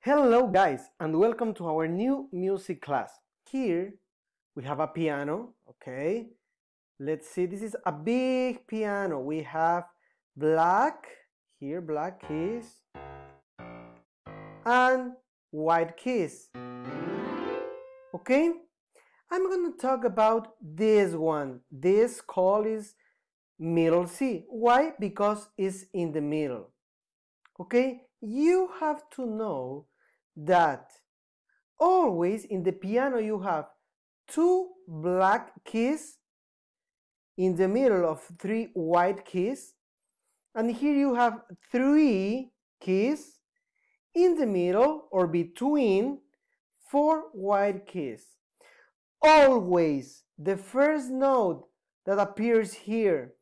Hello guys, and welcome to our new music class. Here we have a piano, okay? Let's see, this is a big piano. We have black keys, and white keys. Okay? I'm gonna talk about this one. This call is middle C. Why? Because it's in the middle. Okay? You have to know that always in the piano you have two black keys in the middle of three white keys, and here you have three keys in the middle or between four white keys. Always the first note that appears here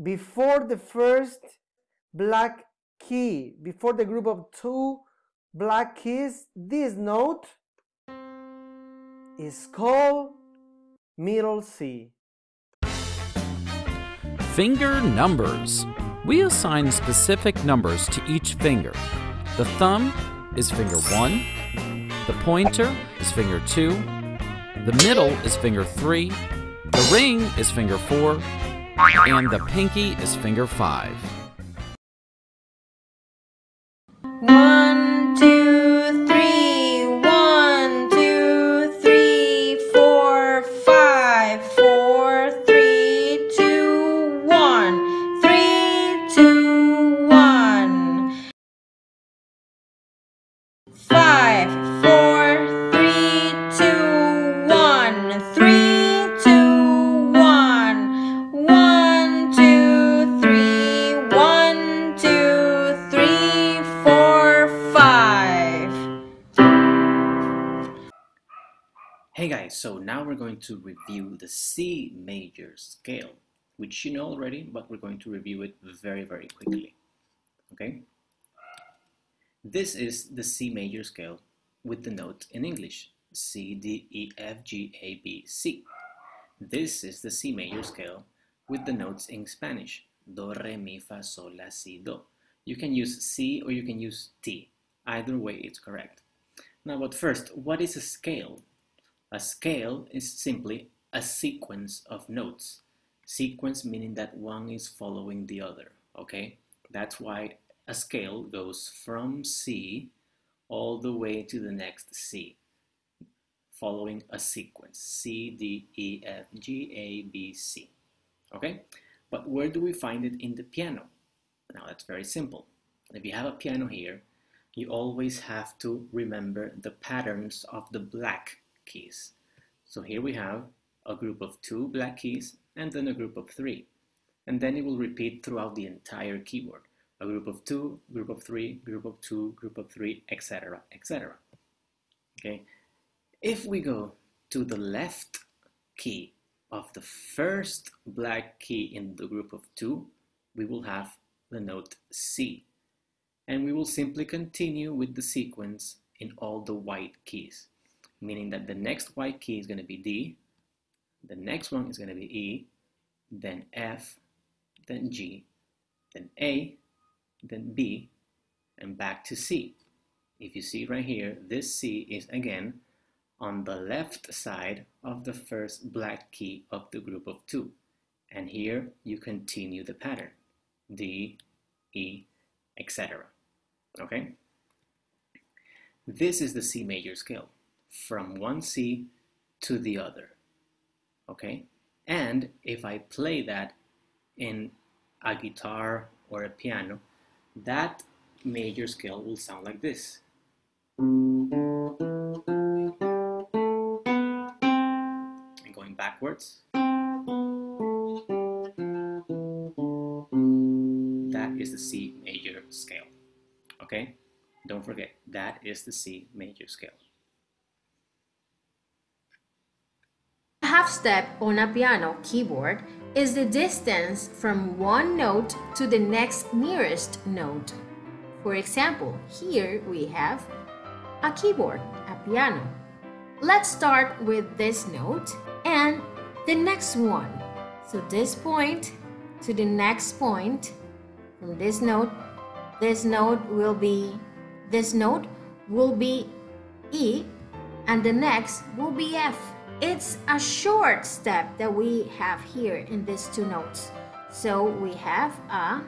before the first black key, before the group of two black keys, this note is called middle C. Finger numbers. We assign specific numbers to each finger. The thumb is finger 1, the pointer is finger 2, the middle is finger 3, the ring is finger 4, and the pinky is finger 5. 1, 2, 3, 1, 2, 3, 4, 5, 4, 3, 2, 1, 3, 2, 1, 5, 4, 3, 2, 1, 3, 2, 1, 1, 2, 3, 1, 2, 3, 4, 5. Hey guys, so now we're going to review the C major scale, which you know already, but we're going to review it very quickly. Okay? This is the C major scale with the notes in English: C, D, E, F, G, A, B, C. This is the C major scale with the notes in Spanish: Do, Re, Mi, Fa, Sol, La, Si, Do. You can use C or you can use T. Either way it's correct. Now, but first, what is a scale? A scale is simply a sequence of notes. Sequence meaning that one is following the other, okay? That's why a scale goes from C all the way to the next C, following a sequence: C, D, E, F, G, A, B, C. Okay? But where do we find it in the piano? Now that's very simple. If you have a piano here, you always have to remember the patterns of the black keys. So here we have a group of two black keys and then a group of three. And then it will repeat throughout the entire keyboard. A group of two, group of three, group of two, group of three, etc., etc. Okay? If we go to the left key of the first black key in the group of two, we will have the note C. And we will simply continue with the sequence in all the white keys, meaning that the next white key is going to be D, the next one is going to be E, then F, then G, then A, then B, and back to C. If you see right here, this C is again on the left side of the first black key of the group of two. And here you continue the pattern: D, E, etc. Okay? This is the C major scale, from one C to the other. Okay? And if I play that in a guitar or a piano, that major scale will sound like this. And going backwards, that is the C major scale. Okay? Don't forget, that is the C major scale. A half step on a piano keyboard is the distance from one note to the next nearest note. For example, here we have a keyboard, a piano. Let's start with this note and the next one. So this point to the next point, from this note will be This note will be E and the next will be F. It's a short step that we have here in these two notes. So we have a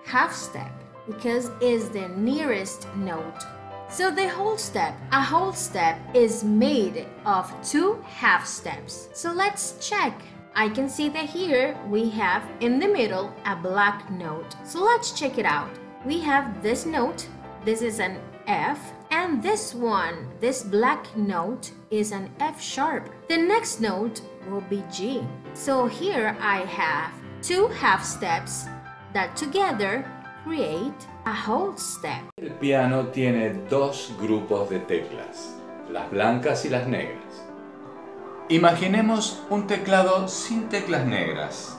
half step because it's the nearest note. So the whole step, a whole step is made of two half steps. So let's check. I can see that here we have in the middle a black note. So let's check it out. We have this note, this is an F, and this one, this black note is an F sharp. The next note will be G. So here I have two half steps that together create a whole step. El piano tiene dos grupos de teclas, las blancas y las negras. Imaginemos un teclado sin teclas negras.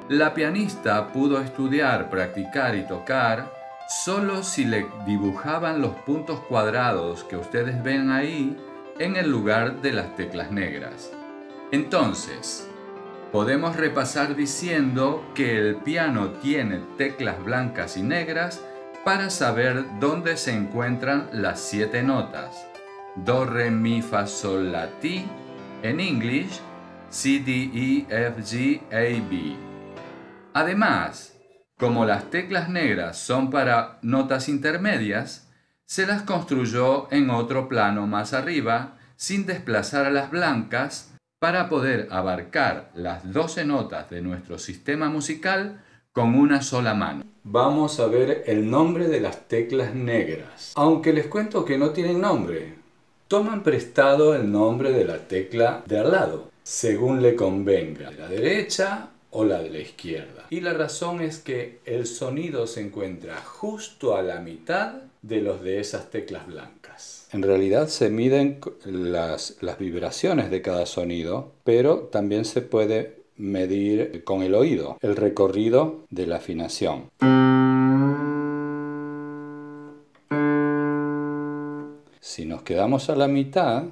La pianista pudo estudiar, practicar y tocar solo si le dibujaban los puntos cuadrados que ustedes ven ahí en el lugar de las teclas negras. Entonces, podemos repasar diciendo que el piano tiene teclas blancas y negras para saber dónde se encuentran las 7 notas. Do, re, mi, fa, sol, la, ti, en English, C, D, E, F, G, A, B. Además, como las teclas negras son para notas intermedias, se las construyó en otro plano más arriba sin desplazar a las blancas para poder abarcar las 12 notas de nuestro sistema musical con una sola mano. Vamos a ver el nombre de las teclas negras. Aunque les cuento que no tienen nombre, toman prestado el nombre de la tecla de al lado, según le convenga, de la derecha o la de la izquierda. Y la razón es que el sonido se encuentra justo a la mitad de los de esas teclas blancas. En realidad se miden las vibraciones de cada sonido, pero también se puede medir con el oído el recorrido de la afinación. Si nos quedamos a la mitad,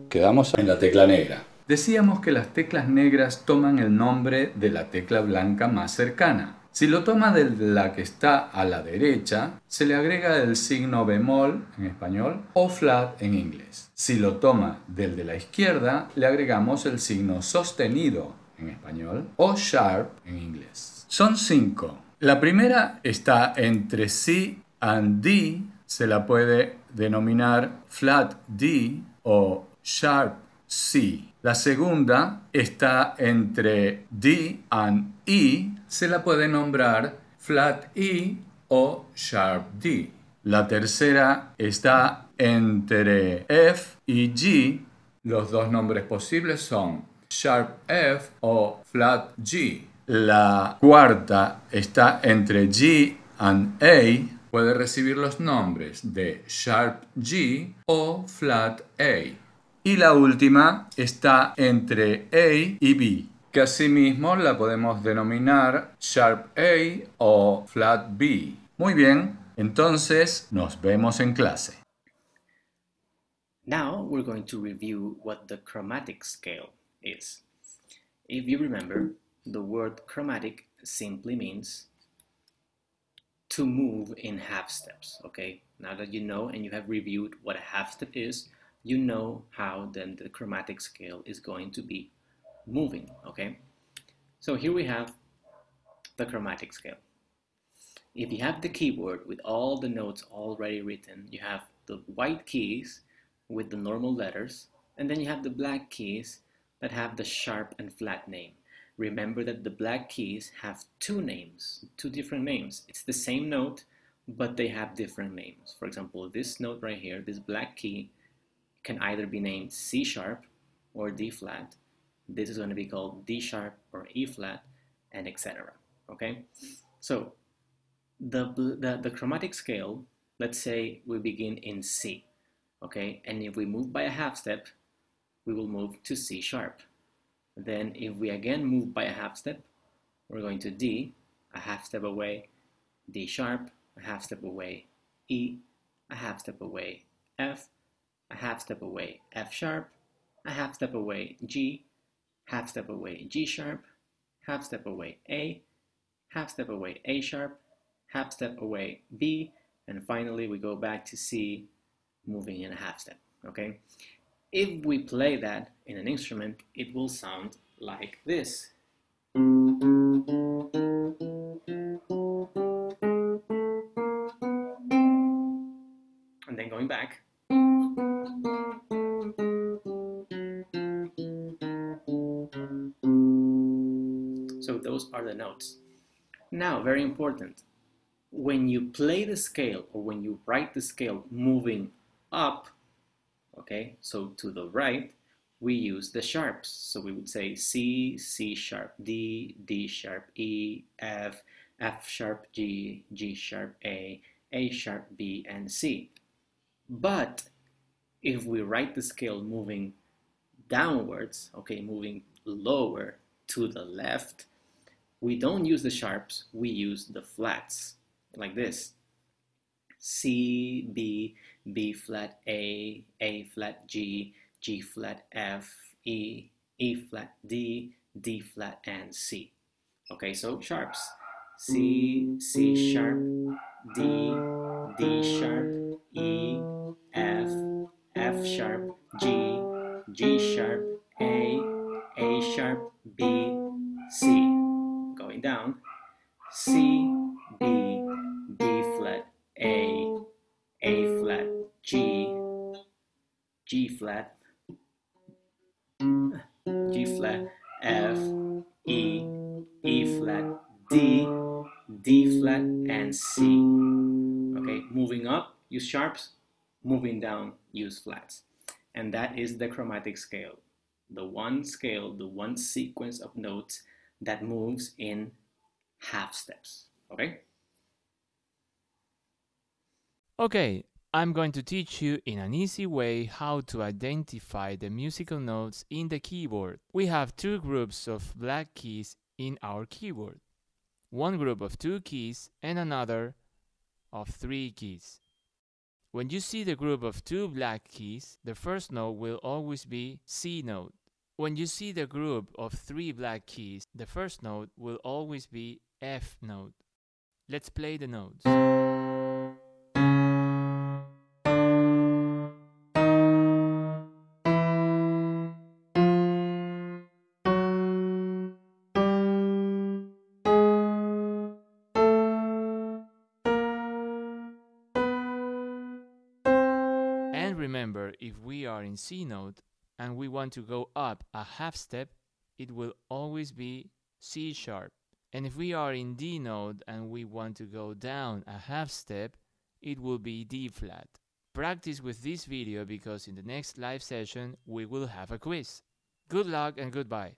quedamos en la tecla negra. Decíamos que las teclas negras toman el nombre de la tecla blanca más cercana. Si lo toma de la que está a la derecha, se le agrega el signo bemol en español o flat en inglés. Si lo toma del de la izquierda, le agregamos el signo sostenido en español o sharp en inglés. Son 5. La primera está entre C and D, se la puede denominar flat D o sharp C. La segunda está entre D and E, se la puede nombrar flat E o sharp D. La tercera está entre F y G. Los dos nombres posibles son sharp F o flat G. La cuarta está entre G and A. Puede recibir los nombres de sharp G o flat A. Y la última está entre A y B, que asimismo la podemos denominar sharp A o flat B. Muy bien, entonces nos vemos en clase. Now we're going to review what the chromatic scale is. If you remember, the word chromatic simply means to move in half steps, okay? Now that you know and you have reviewed what a half step is, you know how then the chromatic scale is going to be moving, okay? So here we have the chromatic scale. If you have the keyboard with all the notes already written, you have the white keys with the normal letters, and then you have the black keys that have the sharp and flat name. Remember that the black keys have two names, two different names. It's the same note, but they have different names. For example, this note right here, this black key, can either be named C sharp or D flat. This is going to be called D sharp or E flat, and etc. Okay, so the chromatic scale, let's say we begin in C, okay, and if we move by a half step, we will move to C sharp. Then if we again move by a half step, we're going to D, a half step away, D sharp, a half step away, E, a half step away, F, a half step away, F sharp, a half step away, G, half step away, G sharp, half step away, A, half step away, A sharp, half step away, B, and finally we go back to C, moving in a half step, okay? If we play that in an instrument, it will sound like this. And then going back. So those are the notes. Now, very important, when you play the scale or when you write the scale moving up, okay, so to the right, we use the sharps. So we would say C, C sharp, D, D sharp, E, F, F sharp, G, G sharp, A sharp, B, and C. But if we write the scale moving downwards, okay, moving lower to the left, we don't use the sharps, we use the flats, like this. C, B, B flat, A flat, G, G flat, F, E flat, D flat, and C. Okay, so sharps. C, C sharp, D, D sharp, E, F sharp, G sharp, A sharp, B, C. Going down, C, B, B flat, A flat, G flat, G flat, F, E flat, D flat, and C. Okay, moving up, use sharps. Moving down, use flats. And that is the chromatic scale. The one scale, the one sequence of notes that moves in half steps. Okay? Okay, I'm going to teach you in an easy way how to identify the musical notes in the keyboard. We have two groups of black keys in our keyboard. One group of 2 keys and another of 3 keys. When you see the group of 2 black keys, the first note will always be C note. When you see the group of 3 black keys, the first note will always be F note. Let's play the notes. And remember, if we are in C note and we want to go up a half step, it will always be C sharp. And if we are in D note and we want to go down a half step, it will be D flat. Practice with this video because in the next live session we will have a quiz. Good luck and goodbye.